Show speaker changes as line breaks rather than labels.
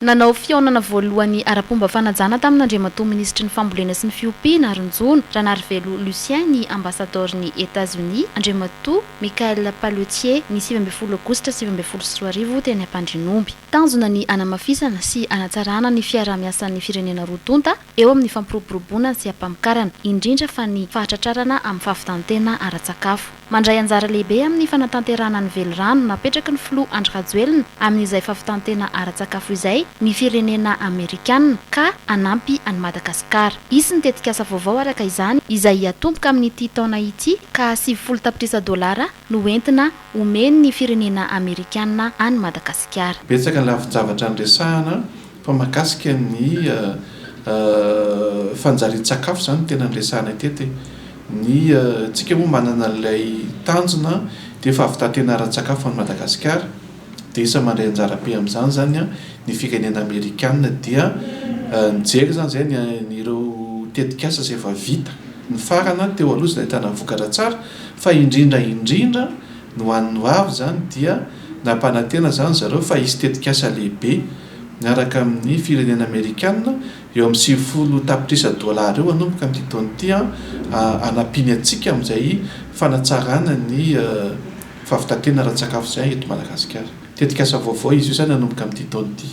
Nanao fiaonana voalohany ara-pomba fanajana tamin'Andriamatoa ministry ny fambolena sy ny fiompiana Aronjono Ranarivelo Lucien ny Ambassadeur ny États-Unis Andriamatoa Michael Paletier ny 12 Aogositra 2024 teny Ampandrinomby. Tanjona ny anamafisana sy anatsarana ny fiarah-miasan'ny firenena roa-tonta eo amin'ny fampiroboroboana sy ampamokarana indrindra fa ny fahatratrarana amin'ny fahavitantena ara-tsakafo. Mandray anjara lehibe amin'ny fanatanterana ny velorano napetraky ny filoha Andry Rajoelina amin'izay fahavitantena ara-tsakafo izay ny firenena Amerikanina ka anampy any Madagasikara. Isy ny tetikasa vaovao araka izany izay atomboka amin'ity taona ity ka $70 no entina omeny ny firenena Amerikanina any Madagasikara.
Betsaka ny lafin-javatra andresahana fa mahakasika ny fanjarian-tsakafo zany tena andresahana tety. Ny tsika moa manana ilay tanjona dia fahavitantena ara-tsakafo any Madagasikara dia isa mandray anjara be amin'izany zany ny firenena Amerikanina dia nijery zany zay ny ireo tetikasa izay efa vita ny farana teo aloha izay ahitana vokatra tsara fa indrindra no hoan'ny avy zany dia nampanantena zany zareo fa isy tetikasa lehibe miaraka amin'ny firenena Amerikanina eo amin'ny $70 eo anomboka amin'ity taona ity anampiny antsika amin'izay fanatsarana ny fahavitantena ara-tsakafo izay eto Madagasikara. Tetikasa vaovao izy io zany anomboka amin'ity taona ity.